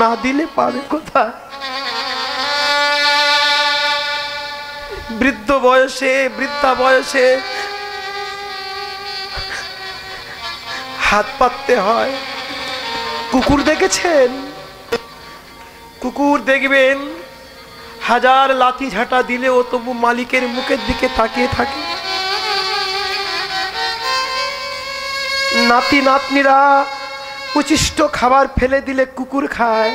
না দিলে পাবে কোথায়? বৃদ্ধা বয়সে হাত পাততে হয়। কুকুর দেখেছেন? কুকুর দেখবেন হাজার লাথি ঝাঁটা দিলেও তবু মালিকের মুখের দিকে তাকিয়ে থাকে। নাতি নাতনিরা উচ্ছিষ্ট খাবার ফেলে দিলে কুকুর খায়,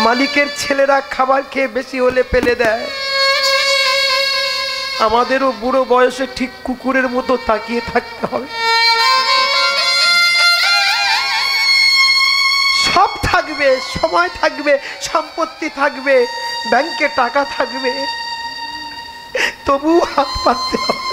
মালিকের ছেলেরা খাবার খেয়ে বেশি হলে ফেলে দেয়। আমাদেরও বুড়ো বয়সে ঠিক কুকুরের মতো তাকিয়ে থাকতে হবে। সব থাকবে, সময় থাকবে, সম্পত্তি থাকবে, ব্যাংকে টাকা থাকবে, তবু হাত পাততে হবে।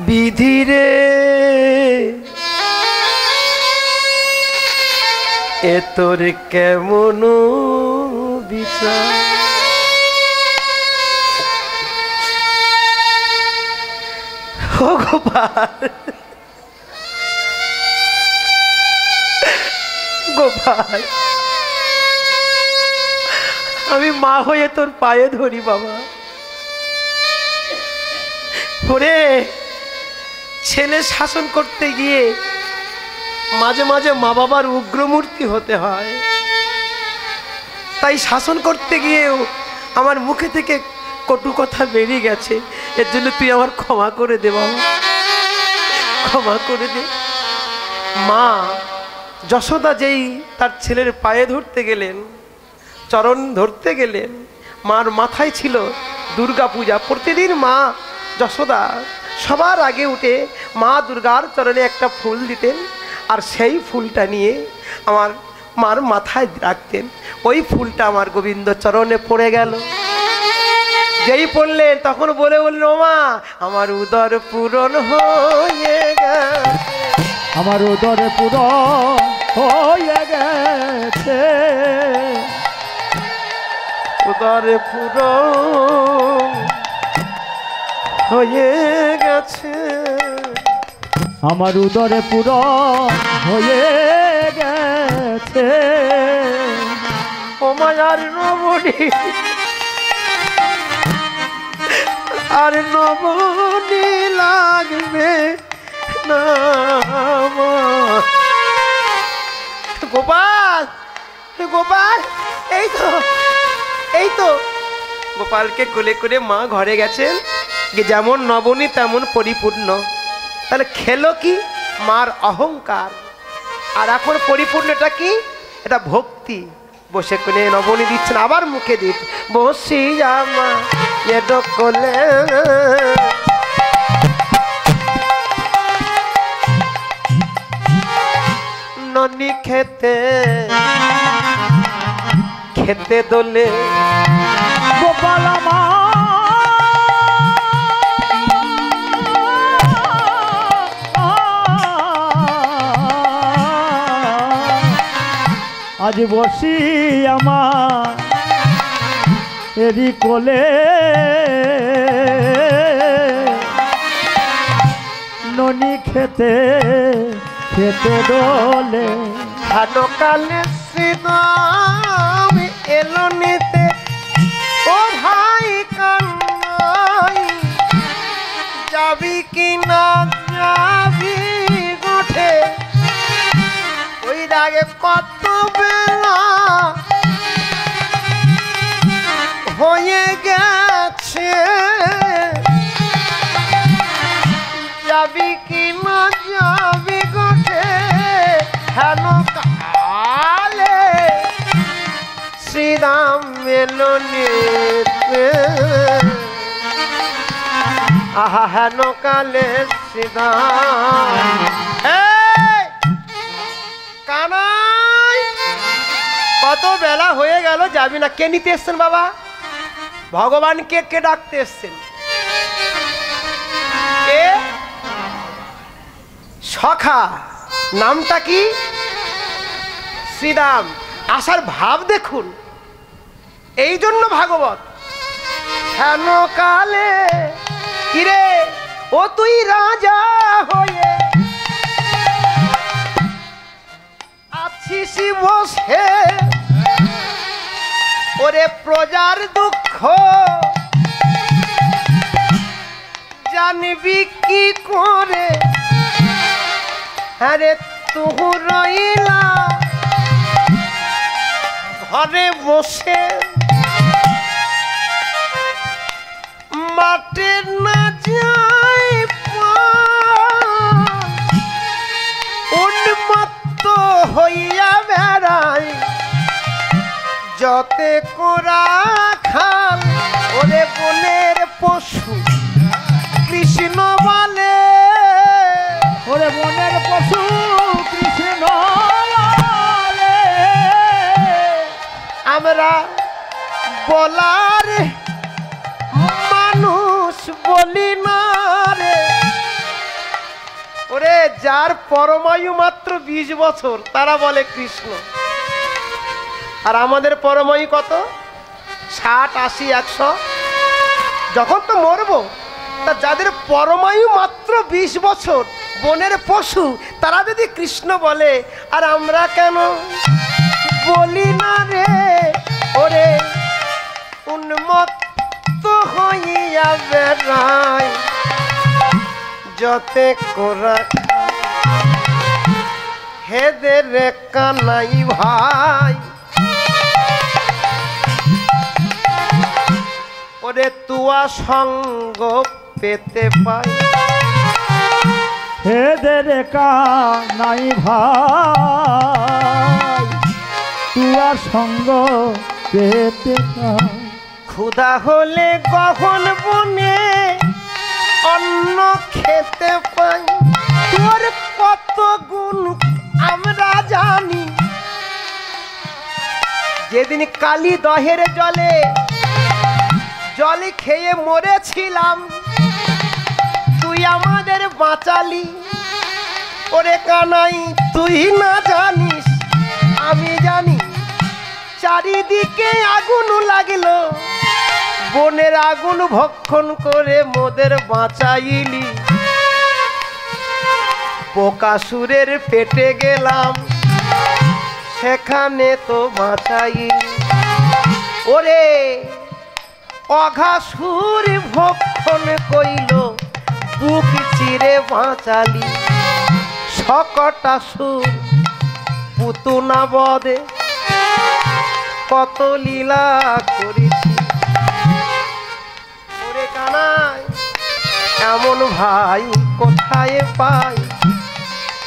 বিধিরে এ তোর কেমন বিচার, ও গোপাল গোপাল, আমি মা হয়ে তোর পায়ে ধরি বাবা। ওরে ছেলে শাসন করতে গিয়ে মাঝে মাঝে মা বাবার উগ্রমূর্তি হতে হয়, তাই শাসন করতে গিয়েও আমার মুখে থেকে কটু কথা বেরিয়ে গেছে। এর জন্য তুই আমার ক্ষমা করে দে বাবা, ক্ষমা করে দে। মা যশোদা যেই তার ছেলের পায়ে ধরতে গেলেন, চরণ ধরতে গেলেন, মার মাথায় ছিল দুর্গা পূজা। প্রতিদিন মা যশোদা সবার আগে উঠে মা দুর্গার চরণে একটা ফুল দিতেন, আর সেই ফুলটা নিয়ে আমার মার মাথায় রাখতেন। ওই ফুলটা আমার গোবিন্দ চরণে পড়ে গেল। যেই পড়লেন তখন বলে বললেন, ও মা আমার উদর পূরণ হয়ে গেছে, আমার উদর পূরণ হয়ে গেছে, উদর পূরণ হয়ে গেছে, আমার উদরে পূরণ হয়ে গেছে। ও মায়ার নবনী, আর নবনী লাগবে না। গোপাল গোপাল, এই তো গোপালকে কোলে করে মা ঘরে গেছেন। যেমন নবনী তেমন পরিপূর্ণ। তাহলে খেলো কি? মার অহংকার। আর এখন পরিপূর্ণটা কি? এটা ভক্তি। বসে কোলে নবনী দিচ্ছেন, আবার মুখে দিচ্ছেন, বসি আমা কোলে ননি খেতে খেতে দোলে গোপাল আজ বসি আমার এরি কোলে, ননি খেতে খেতে দোলে। ভালো কালে শ্রীরাম এলো নিতে, ও ভাই কান্নাই যাবি কি না যাবি গোঠে। ওই আগে কত বেলা হয়ে গেছে, যাবি কি না যাবি গোঠে। হেন কালে শ্রীরাম মেলনে আহা হেন কালে শ্রীদাম। কানাই কত বেলা হয়ে গেল, যাবি না? কে নিতে এসছেন বাবা? ভগবানকে কে ডাকতে এসছেন? কে? সখা। নামটা কি? শ্রীরাম। আসার ভাব দেখুন। এই জন্য ভাগবত হেন কালে কিরে ও তুই রাজা হয়ে আছিস বসে, ওরে প্রজার দুঃখ জানবি কি করে? আরে তুহু রইলা ঘরে বসে, মাঠে না যাই উন্মত্ত হইয়া বেড়াই যতে কোরা খাল। ওরে বনের পশু কৃষ্ণ বলে, ওরে বনের পশু কৃষ্ণ বলে, আমরা বলার মানুষ বলি না রে। ওরে যার পরমায়ু মাত্র 20 বছর তারা বলে কৃষ্ণ, আর আমাদের পরমায়ু কত? 60, 80, 100। যখন তো মরবো, তা যাদের পরমায়ু মাত্র 20 বছর বনের পশু তারা যদি কৃষ্ণ বলে, আর আমরা কেন বলি না রে? ওরে উন্মত্ত হইয়া বেড়াই যতে কোরা হেদে রে কানাই ভাই। ওরে তুয়া সঙ্গ পেতে পাই, হেদের কানাই ভাই, তুয়া সঙ্গ পেতে পাই। ক্ষুধা হলে গহন বনে অন্ন খেতে পাই। তোর কত গুণ আমরা জানি। যেদিন কালী দহের জলে জলে খেয়ে মরেছিলাম, তুই আমাদের বাঁচালি। ওরে কানাই তুই না জানিস আমি জানি, চারিদিকে আগুন লাগলো, বনের আগুন ভক্ষণ করে মোদের বাঁচাইলি। পোকাসুরের পেটে গেলাম, সেখানে তো বাঁচাইলি। ওরে অঘাসুর ভক্ষণ কইল, বুক চিরে বাঁচালি। সকটাসুর পুতুনা বদে কত লীলা করেছি। ওরে কানাই এমন ভাই কোথায় পাই?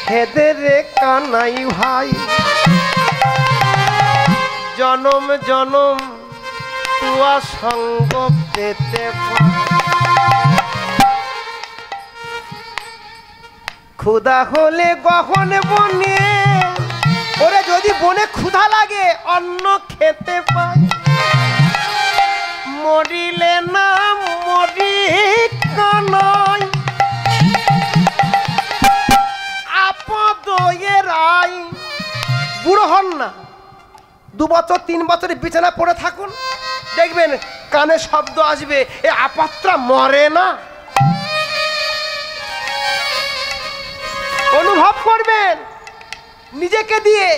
হেদে রে কানাই ভাই, জনম জনম তুয়া সঙ্গ পেতে পাই। ক্ষুধা হলে গহন বনে, ওরে যদি বনে ক্ষুধা লাগে অন্ন খেতে পাই। মরিলে না মরি কানাই, আপদ এরাই। বুড়ো হন না, 2 বছর 3 বছর বিছানা পড়ে থাকুন, দেখবেন কানে শব্দ আসবে, এ আপাত্রা মরে না। অনুভব করবেন নিজেকে দিয়ে।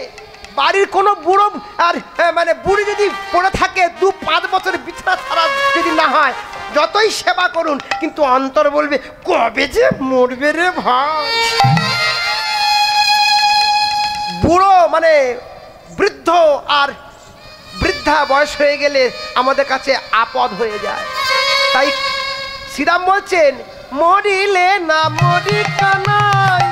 বাড়ির কোনো বুড়ো আর মানে বুড়ি যদি পড়ে থাকে 2-5 বছর বিছানা ছাড়া যদি না হয়, যতই সেবা করুন কিন্তু অন্তর বলবে কবে যে মরবে রে ভাই। বুড়ো মানে বৃদ্ধ আর বৃদ্ধা বয়স হয়ে গেলে আমাদের কাছে আপদ হয়ে যায়। তাই শ্রীরাম বলছেন মরিলে না মরি কানাই,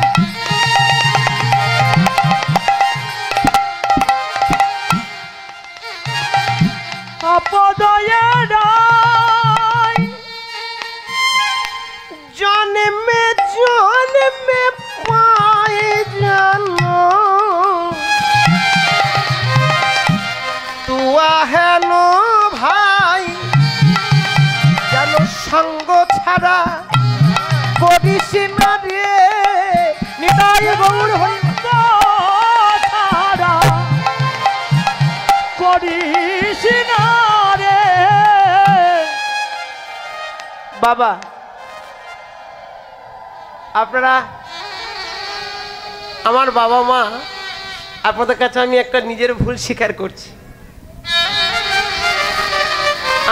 আপদয়ে নাই জন্মে জন্মে পায় জানো তুয়া হেন ভাই জানো সঙ্গ ছাড়া করিস না রে নিতাই গৌর হরি ছাড়া করিস না রে। বাবা আপনারা আমার বাবা মা আপনাদের কাছে আমি একটা নিজের ভুল স্বীকার করছি।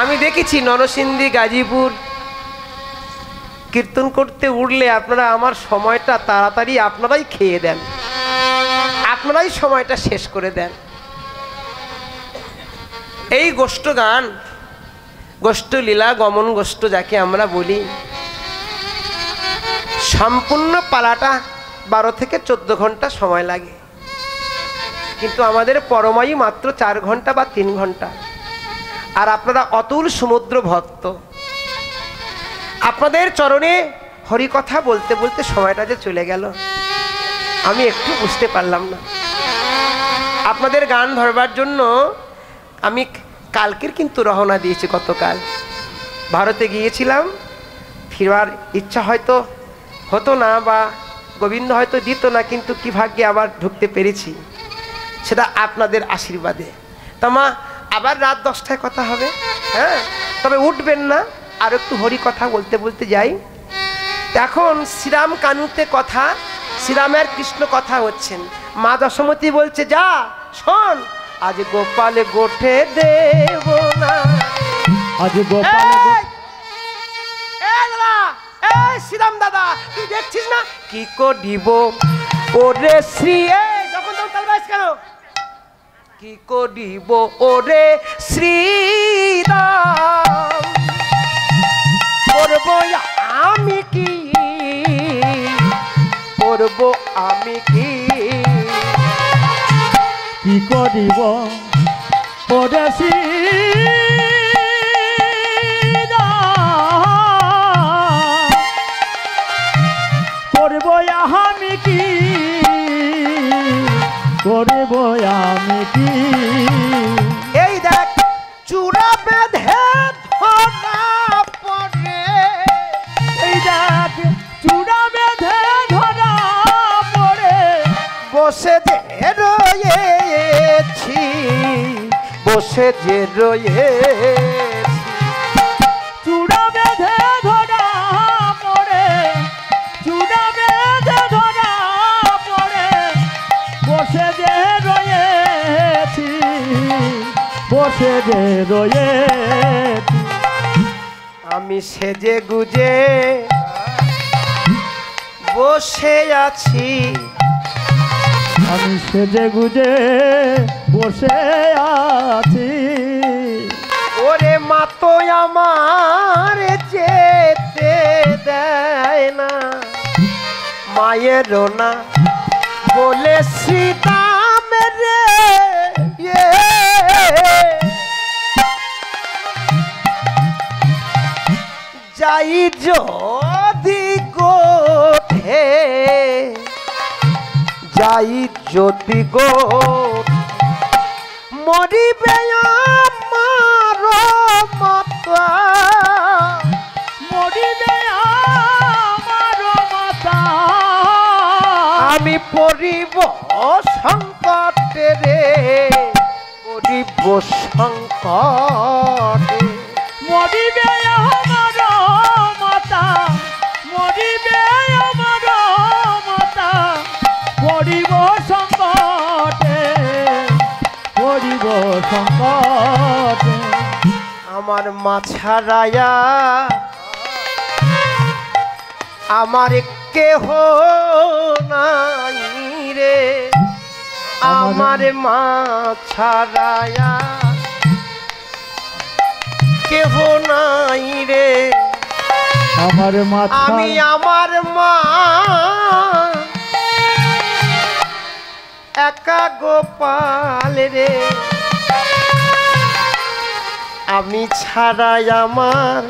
আমি দেখেছি নরসিংদী গাজীপুর কীর্তন করতে উঠলে আপনারা আমার সময়টা তাড়াতাড়ি আপনারাই খেয়ে দেন, আপনারাই সময়টা শেষ করে দেন। এই গোষ্ঠ গান, গোষ্ঠ লীলা, গমন গোষ্ঠ যাকে আমরা বলি, সম্পূর্ণ পালাটা 12 থেকে 14 ঘন্টা সময় লাগে, কিন্তু আমাদের পরমায়ু মাত্র 4 ঘন্টা বা 3 ঘন্টা। আর আপনারা অতুল সমুদ্র ভক্ত, আপনাদের চরণে হরিকথা বলতে বলতে সময়টা যে চলে গেল আমি একটু বুঝতে পারলাম না। আপনাদের গান ধরবার জন্য আমি কালকের কিন্তু রওনা দিয়েছি, গতকাল ভারতে গিয়েছিলাম। ফিরবার ইচ্ছা হয়তো হতো না বা গোবিন্দ হয়তো দিত না, কিন্তু কি ভাগ্যে আবার ঢুকতে পেরেছি, সেটা আপনাদের আশীর্বাদে। তা মা আবার রাত 10টায় কথা হবে, হ্যাঁ? তবে উঠবেন না, আর একটু হরি কথা বলতে বলতে যাই। এখন শ্রীরাম কানুতে কথা, শ্রীরামের কৃষ্ণ কথা হচ্ছেন। মা দশমতী বলছে যা শোন, আজ গোপাল গোঠে দেব না, আজ গোপাল শ্রীরাম দাদা তুই দেখছিস না কি করিব ওরে শ্রী, যখন তখন তাল বাজছে কেন? কি করিব ওরে শ্রীরাম, করব আমি কি, করব আমি কি, কি করিব ওরে করব আমি কি, করব আমি কি। এই দেখ চূড়া বেঁধে ধরা পড়ে, এই দেখ চূড়া বেঁধে ধরা পড়ে, বসে যে রয়েছি, বসে যে রয়েছি, চূড়া বেঁধে ধরা পড়ে, চূড়া বেঁধে ধরা পড়ে, বসে যে রয়েছি, বসে যে রয়েছি। আমি সেজে গুজে বসে আছি, আমি সেজে গুজে বসে আছি। ওরে মা তো আমার যেতে দেয় না, মায়ের না বলে সীতাম রে, যাই যদি গোঠে, যাই যদি গোঠ, মরিবে আমার মাতা, মরিবে আমার মাতা, আমি পড়িব সংকটে রে, পড়িব সংকটে, মরিবে আমার মাতা, মরিবে আমার মাতা, পড়িব সংকটে, পড়িব সংকটে। আমার মা ছাড়ায়া আমার কেহ নাই রে, আমার মা ছাড়ায়া কেহ নাই রে, আমার মাথা আমি আমার মা একা গোপাল রে, আমি ছাড়াই আমার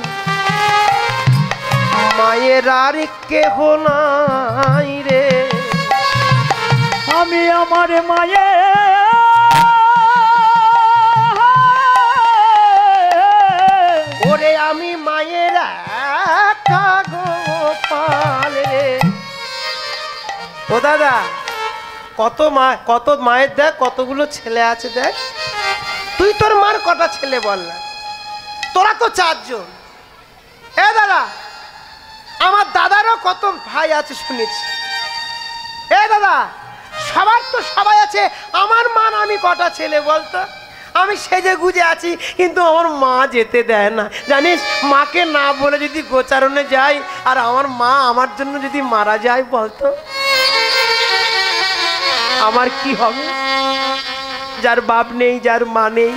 মায়ের আর কেহ নাই রে। আমি আমার মায়ে ওরে আমি মায়ের একা গোপাল রে। ও দাদা, কত মায়ের দেখ, কতগুলো ছেলে আছে দেখ। তুই তোর মার কটা ছেলে বল না? তোরা তো 4 জন। এ দাদা, আমার দাদারও কত ভাই আছে শুনেছি। এ দাদা, সবার তো সবাই আছে, আমার মা আমি কটা ছেলে বলতো? আমি সেজে গুজে আছি, কিন্তু আমার মা যেতে দেয় না জানিস। মাকে না বলে যদি গোচারণে যাই, আর আমার মা আমার জন্য যদি মারা যায় বলতো আমার কি হবে? যার বাপ নেই, যার মা নেই,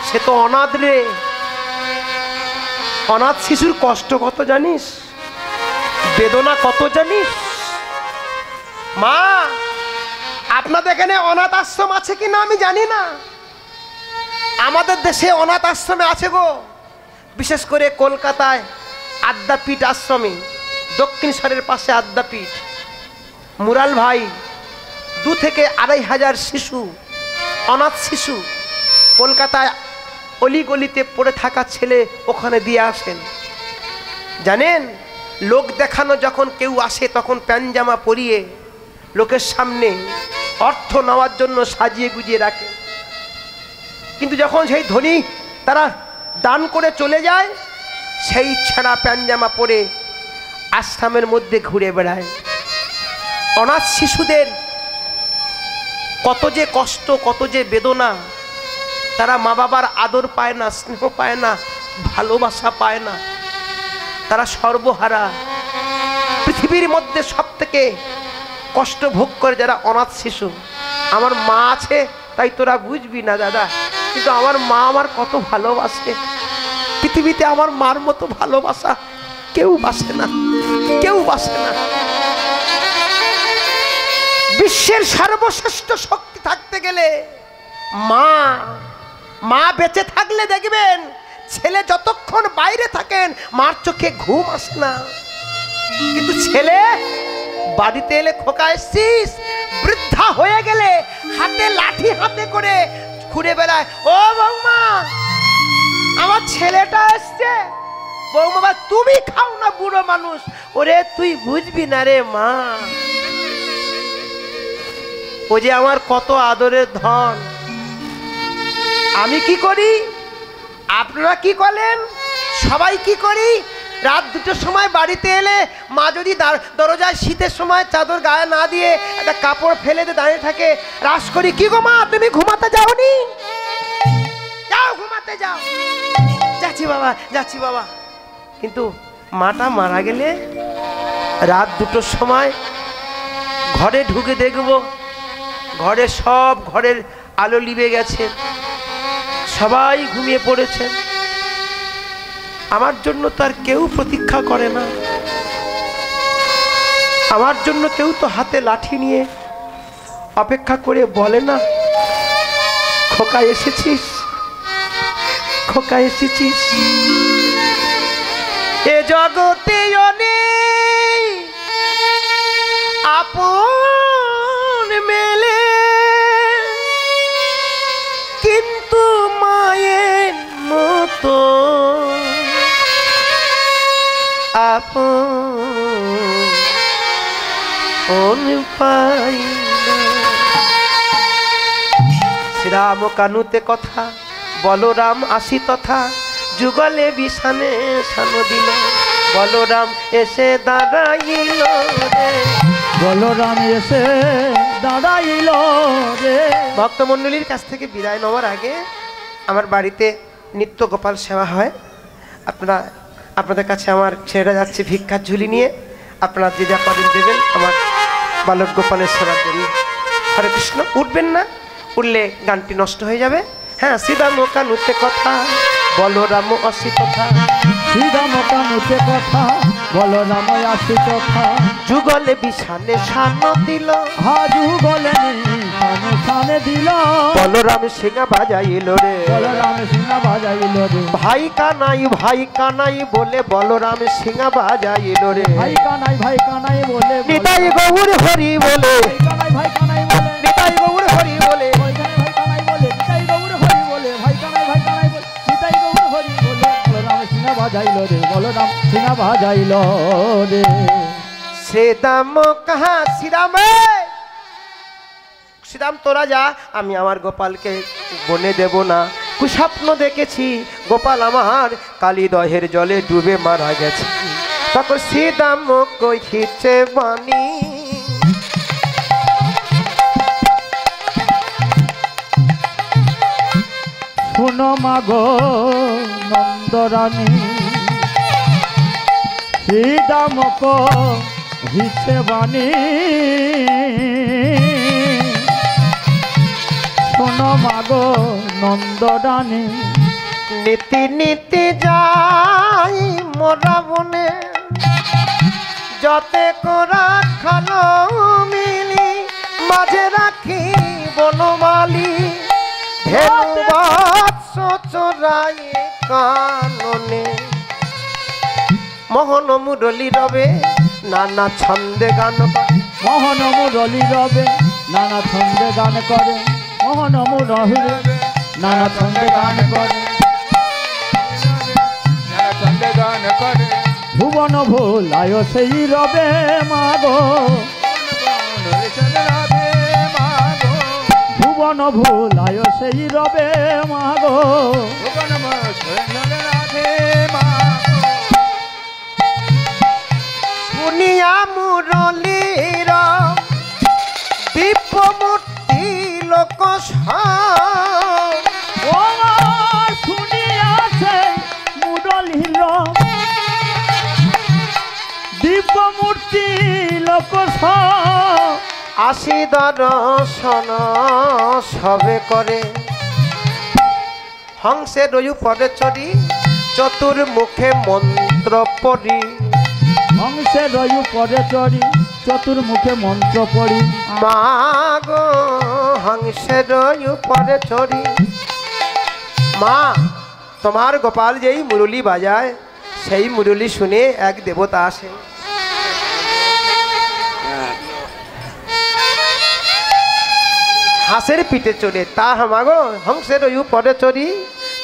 সে তো অনাথ রে। অনাথ শিশুর কষ্ট কত জানিস, বেদনা কত জানিস? মা, আপনাদের এখানে অনাথ আশ্রম আছে কিনা আমি জানি না। আমাদের দেশে অনাথ আশ্রমে আছে গো, বিশেষ করে কলকাতায় আদ্যাপীঠ আশ্রমে, দক্ষিণেশ্বরের পাশে আদ্যাপীঠ। মুরাল ভাই 2 থেকে 2,500 শিশু, অনাথ শিশু, কলকাতায় অলিগলিতে পড়ে থাকা ছেলে ওখানে দিয়ে আসেন। জানেন, লোক দেখানো যখন কেউ আসে তখন প্যানজামা পরিয়ে লোকের সামনে অর্থ নেওয়ার জন্য সাজিয়ে গুজিয়ে রাখে। কিন্তু যখন সেই ধনী তারা দান করে চলে যায়, সেই ছেঁড়া প্যানজামা পরে আশ্রমের মধ্যে ঘুরে বেড়ায়। অনাথ শিশুদের কত যে কষ্ট, কত যে বেদনা। তারা মা বাবার আদর পায় না, স্নেহ পায় না, ভালোবাসা পায় না, তারা সর্বহারা। পৃথিবীর মধ্যে সব থেকে কষ্ট ভোগ করে যারা অনাথ শিশু। আমার মা আছে তাই তোরা বুঝবি না দাদা, কিন্তু আমার মা আমার কত ভালোবাসে। পৃথিবীতে আমার মার মতো ভালোবাসা কেউ বাসে না, কেউ বাসে না। বিশ্বের সর্বশ্রেষ্ঠ শক্তি থাকতে গেলে মা। মা বেঁচে থাকলে দেখবেন ছেলে যতক্ষণ বাইরে থাকেন মার চোখে ঘুম আসে না, কিন্তু ছেলে বাড়িতে এলে, খোকা এসছিস, বৃদ্ধা হয়ে গেলে হাতে লাঠি হাতে করে ঘুরে বেড়ায়, ও বৌমা আমার ছেলেটা এসছে। বৌমা তুমি খাও না, বুড়ো মানুষ। ওরে তুই বুঝবি না রে মা, ও যে আমার কত আদরের ধন। আমি কি করি, আপনারা কি করেন, সবাই কি করি, রাত 2টোর সময় বাড়িতে এলে মা যদি দরজায় শীতের সময় চাদর গায়ে না দিয়ে একটা কাপড় ফেলে দিয়ে দাঁড়িয়ে থাকে, রাস করি, কি গো মা তুমি ঘুমাতে যাওনি? যাও ঘুমাতে যাও। যাচ্ছি বাবা, যাচ্ছি বাবা। কিন্তু মাটা মারা গেলে রাত 2টোর সময় ঘরে ঢুকে দেখব ঘরে সব ঘরের আলো লিবে গেছে, সবাই ঘুমিয়ে পড়েছেন। আমার জন্য তার কেউ প্রতীক্ষা করে না, আমার জন্য কেউ তো হাতে লাঠি নিয়ে অপেক্ষা করে বলে না, খোকা এসেছিস, খোকা এসেছিস। এ জগতে নেই আপন মেলে, কিন্তু মায়ের মতো আপন পাই না। শ্রীরাম কানুতে কথা, বলরাম আসি তথা, যুগলে বিষানে সানো দিল, বলরাম এসে দাঁড়াইল রে, বলরাম এসে দাঁড়াইল রে। ভক্তমণ্ডলীর কাছ থেকে বিদায় নেওয়ার আগে আমার বাড়িতে নিত্য গোপাল সেবা হয়। আপনাদের কাছে আমার ছেলেরা যাচ্ছে ভিক্ষার ঝুলি নিয়ে, আপনারা যে যা পারেন দেবেন আমার বালক গোপালের সেবার জন্য। হরে কৃষ্ণ। উঠবেন না, উঠলে গানটি নষ্ট হয়ে যাবে। হ্যাঁ, শ্রীরাম কানুতে কথা, বলরাম অসি তথা, শ্রীরাম কানুতে কথা, বলরাম আসি কথা যুগলে বিছানে শান দিল হা যুগলে নিশানে শানে দিল বলরাম সিংহা বাজাইল রে বলরাম সিংহা বাজাইল রে ভাই কানাই বলে বলরাম সিংহা বাজাইল রে ভাই কানাই বলে নিতাই গৌর হরি বলে ভাই কানাই বলে নিতাই গৌর হরি বলে ভাই কানাই বলে নিতাই গৌর হরি বলে ভাই কানাই বলে নিতাই গৌর হরি বলে বলরাম সিংহা বাজাইল রে বলরাম সিংহা বাজাইল রে সে দাম কাহা শ্রীরাম তোরা যা আমি আমার গোপালকে বনে দেব না কুস্বপ্ন দেখেছি গোপাল আমার কালী দহের জলে ডুবে মারা গেছে তখন শ্রীরাম কইছে বাণী শোনো মাগো নন্দরানী শ্রীদামক হিছে বাণী শোনো মাগো নন্দরানী নীতি নীতি যাই মোরা বনে যতে করা খালো মিলি মাঝে রাখি বনমালী চোরাই কাননে মোহন মুরলী রবে নানা ছন্দে গান করে মোহন মুরলী রবে নানা ছন্দে গান করে মোহন মুরলী নানা ছন্দে গান করে ভুবন ভোলায় সেই রবে মাগো ভুবন ভোলায় সেই রবে মাগো শুনিয়া মুরলীর দিব্যমূর্তি লোক ও শুনিয়াছে মুরলীর দিব্যমূর্তি লোক আসি দর্শন সবে করে হংসের রয়ু পদে চড়ি চতুর্মুখে মন্ত্র পড়ি হংসের রয়ু পদে চড়ি চতুর্মুখে মন্ত্র পড়ি মাগ হংসের রয়ু পদে চড়ি মা তোমার গোপাল যেই মুরলী বাজায় সেই মুরলী শুনে এক দেবতা আসে হাঁসের পিঠে চড়ে তা হামাগো হংসের রয়ু পদে চড়ি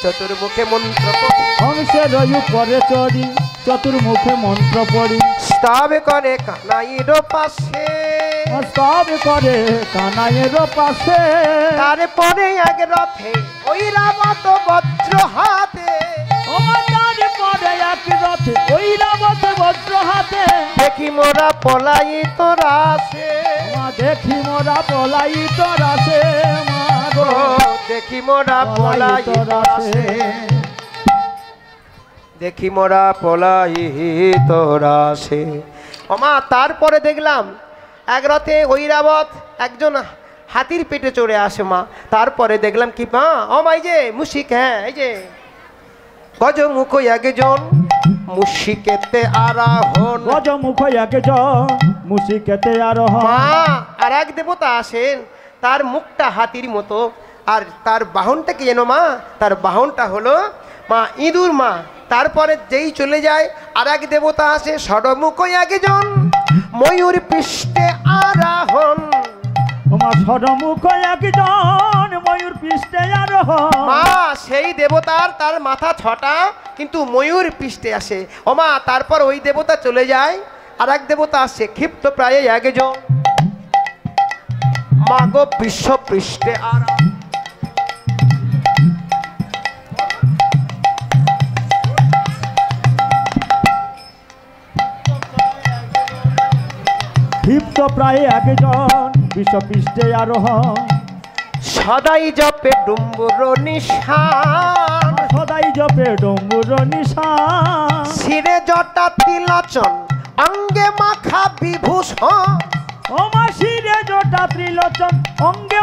চতুর্মুখে মন্ত্র পড়ি হংসের রয়ু পদে চড়ি চতুর্মুখে মন্ত্র পড়ি স্তব করে কানাইর পাশে স্তব করে কানাইয়ের পাশে তারপরে এক রথে ওই রাবত বজ্র হাতে তারপরে এক রথে ওই রাবত বজ্র হাতে দেখি মোরা পলাই তোরা আসে দেখি মোরা পলাই তোর আসে মাগো দেখি মোরা পলাই তোরা আসে দেখি মোরা পলাই তোরা আসে ওমা তারপরে দেখলাম এক রথে ঐরাবত একজন হাতির পেটে চড়ে আসে মা তারপরে দেখলাম কি মা ও মা এই যে মুশিক হ্যাঁ এই যে গজমুখ একজন মুশিকেতে আরোহণ গজমুখ একজন মুশিকেতে আরোহণ মা আর এক দেবতা আসেন তার মুখটা হাতির মতো আর তার বাহনটা কি যেন মা তার বাহনটা হলো মা ইঁদুর মা তারপরে যেই চলে যায় আর এক দেবতা আসে ষড়মুখ একজন ময়ূর পৃষ্ঠে আরোহণ মা ষড়মুখ একজন ময়ূর পৃষ্ঠে আরোহণ মা সেই দেবতার তার মাথা ছটা কিন্তু ময়ূর পৃষ্ঠে আসে ও মা তারপর ওই দেবতা চলে যায় আর এক দেবতা আসে ক্ষিপ্ত প্রায় একজন মাগো বিশ্ব পৃষ্ঠে আর ক্ষিপ্ত প্রায় একজন বিশ্বপৃষ্ঠে আরোহণ সদাই জপে ডুম্বুর নিশান সদাই জপে ডম্বুর নিশান শিরে জটা তিলচন অঙ্গে মাখা বিভূষণ ও মা শিরে জটা ত্রিলোচন অঙ্গে